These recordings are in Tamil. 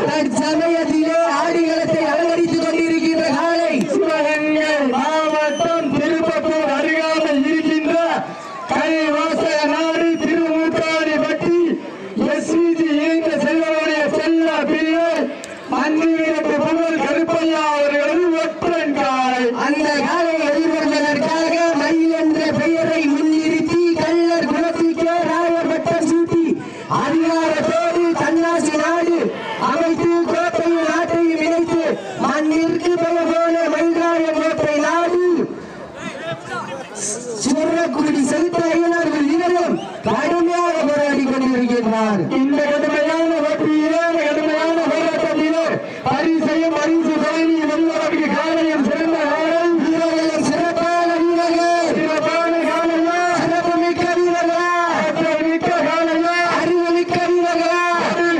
தற்சமயத்திலே ஆடிகளத்தை அலங்கரித்துக் கொண்டிருக்கின்ற காலை சிவகங்கை மாவட்டம் திருப்பத்தூர் அருகாமல் இருக்கின்ற கைவாசக நாடு திருமூக்காடிப்பட்டி எஸ்விஜி இணைந்த செல்வனுடைய செல்ல பிள்ளை மண்ணிவிரட்டு புகழ் கருப்பையா அவர்களது ஒற்றன் காலை. அந்த காலை எதிர்கொள்வதற்காக மயில் என்ற பெயரை முன்னிறுத்தி கள்ளர் குலத்திற்கே ராயர் பட்டம் சூட்டி அதிகாரத்தோடு தன்னாசி நாடு அமைத்து கோட்டையும் நாட்டையும் இணைத்து மண்ணிற்கு பெயர் போல மயில்ராய கோட்டை நாடு சூரக்குடி செலுத்த ஐயனார்கள் வீரரும் கடுமையாக போராடி கொண்டிருக்கின்றார். இந்த கடுமையான போட்டியிலே கடுமையான போராட்டத்திலே பரிசையும் பரிசு பயணி வெல்வதற்கு காலையும் சிறந்த காலை வீரர்களும் சிறப்பான வீரர்கள் சிறப்பான காலையா சிறப்புமிக்க வீரர்களா மிக்க காலையா அறிவுமிக்க வீரர்களா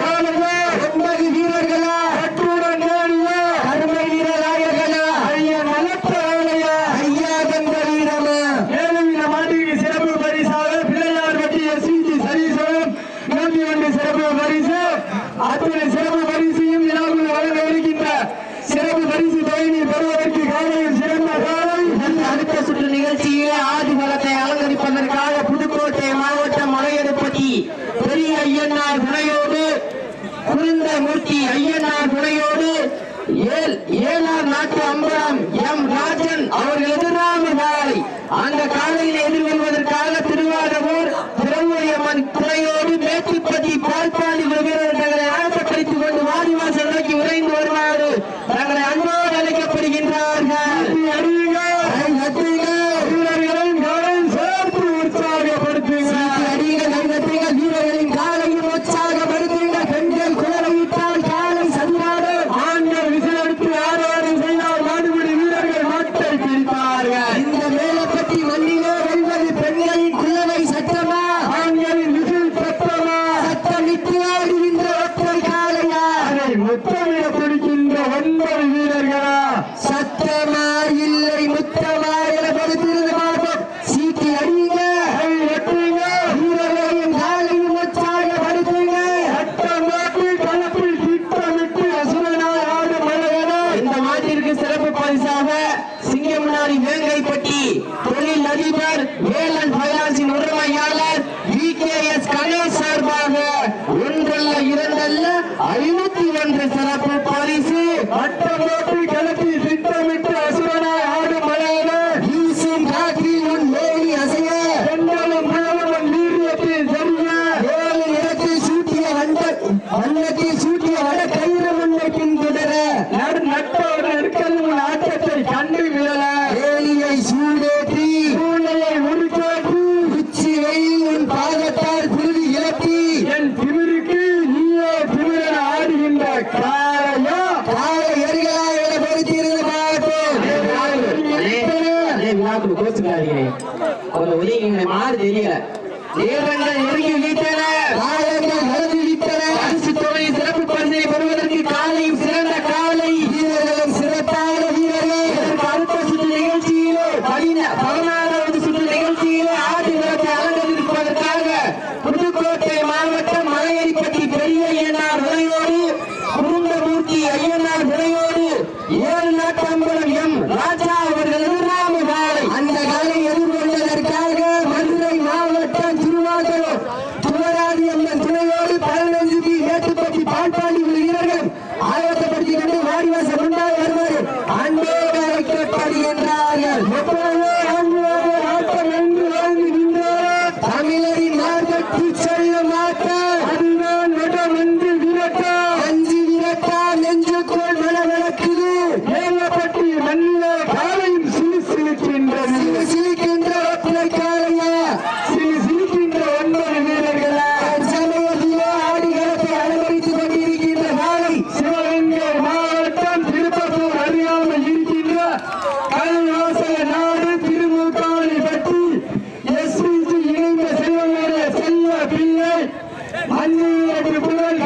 காலையா 9 வீரர்களா கட்டுடன் நேரியா கருமை வீரராயர்களா ஐயன் நலத்த காலையா ஐயா தந்த வீரமா ஏழுவின மாட்டுக்கு சிறப்பு பரிசாக பிள்ளையார் பட்டி எஸ்விஜி சரீஸ்வரம் 101 சிறப்பு பரிசு அத்துணை சிறப்பு பரிசையும் விழாவில் வழங்க இருக்கின்ற சிறப்பு பரிசு பயணி பெறுவதற்கு காலையில் சிறந்த காலை. அடுத்த சுற்று நிகழ்ச்சியிலே ஆதிபலத்தை அலங்கரிப்பதற்காக புதுக்கோட்டை மாவட்டம் மலையடுப்பட்டி பெரிய ஐயனார் துணையோடு குருந்தமூர்த்தி ஐயனார் துணையோடு ஏலார் நாட்டு அம்பலம் எம் ராஜன் அவர்கள் எதிரான காலை. அந்த காலையில் எதிர்கொள்வதற்காக திருவாரூர் திருமணியம்மன் துணையோடு மேட்டுப்பட்டி பால்பாண்டி வீரர்கள் தங்களை ஆசைப்படுத்திக் கொண்டு வாடிவாசல் நோக்கி விரைந்து வருமாறு தங்களை அன்போடு அழைக்கப்படுகின்றார்கள். வீரர்களின் காலை சேர்த்து உற்சாகப்படுத்துங்கள். வீரர்களின் காலையும் உற்சாகப்படுத்துங்கள். பெண்கள் குழந்தையிட்டால் காலை சதுராடு ஆண்கள் விசிலெடுத்து ஆரோடு செய்தால் மாடுபிடி வீரர்கள் மாட்டை பிடிப்பார்கள். இந்த மேலப்பட்டி மண்ணிலே வெல்வது பெண்களின் குழவை சட்டமா ஆண்களின் விசில் சத்தமா சத்தமிட்டு ஆடுகின்ற ஒற்றை காலையா அதை முத்தமிட பிடிக்கின்ற 9 வீரர்களா சத்தமா இல்லை முத்தமா என படுத்திருந்த மாட்டோம். சீட்டி அடியுங்க வீரர்களையும் காலையும் உற்சாகப்படுத்துங்க. சட்டம் மாட்டி களத்தில் திட்டமிட்டு அசுரனாய் ஆடும் மலையனா இந்த மாட்டிற்கு சிறப்பு பரிசாக சிங்கமுனாரி வேங்கைப்பட்டி தொழில் அதிபர் வேலன் பயாசின் உரிமையாளர் VKS கணேஷ் சார்பாக ஒன்றல்ல இரண்டல்ல 501 சிறப்பு பரிசு. சட்டம் மாட்டி களத்தில் திட்டமிட்டு அசுரனாய் ஆடும் மலையனா வீசும் காற்றில் உன் மேனி அசைய பெண்களும் புலவரும் வீரியத்தில் சரிய ஏழு நிறத்தில் சூட்டிய வண்ணத்தில் சூட்டிய வட கயிறு முன்னை பின்தொடர நட்டோடு நெருக்கலும் ஆட்டத்தை கண்டு விழல ஏலியை சூடேற்றி சூழ்நிலை உருக்கேற்றி உச்சி வெயில் உன் பாதத்தால் புழுதி இழப்பி என் திமிருக்கு நீயே திமிரன் ஆடுகின்ற காலையா காலை எரிகளா என படுத்தியிருந்த மாவட்டம் கொஞ்சம் உதவிங்க மாறு தெரியல. நேரங்கள் நெருங்கி விட்டன, காலங்கள் நடந்து விட்டன. அரிசி தொகை சிறப்பு பரிசை பெறுவதற்கு காலையும் சிறந்த காலை வீரர்களும் சிறப்பான வீரர்கள். அடுத்த சுற்று நிகழ்ச்சியிலே 14வது சுற்று நிகழ்ச்சியிலே ஆடுகளத்தை அலங்கரிப்பதற்காக புதுக்கோட்டை மாவட்டம் மலையடிப்பட்டி பெரிய ஐயனார் விளையோடு குருந்தமூர்த்தி ஐயனார் விளையோடு ஏழு நாட்டு அம்பலம் எம் ராஜா அவர்கள் எதிரான காலை. அந்த காலை எதிர்கொள்வதற்காக மதுரை மாவட்டம் திருவாரூர் துவராதி அம்மன் துணையோடு 15 பி மேட்டுப்பட்டி பால்பாண்டி வீரர்கள் ஆயத்தப்படுத்திக் கொண்டு வாடிவாசல் முன்னாள் வருவார் அன்போடு அழைக்கப்படுகின்றார்கள். தமிழரின் மார்கட்டி செல்லும் ஆட்டம் அதுதான் நெஞ்சு விரட்டா நெஞ்சு விரட்டா நெஞ்சுக்குள் மனவளக்குது. ஏங்கப்பட்டி மண்ணில காலையும் சிலிக்கின்றது சிலிக்கின்ற ஒற்றை காலையா சிலிக்கின்ற 9 வீரர்களா சமயத்திலே ஆடிகளத்தை அலங்கரித்துக் கொண்டிருக்கின்ற காலை சிவகங்கை மாவட்டம் திருப்பத்தூர் அறியாமல் இருக்கின்ற கைவாசக நாடு திருமூக்காடிப்பட்டி எஸ்விஜி இணைந்த செல்வனுடைய செல்ல பிள்ளை மண்ணில் புகழ்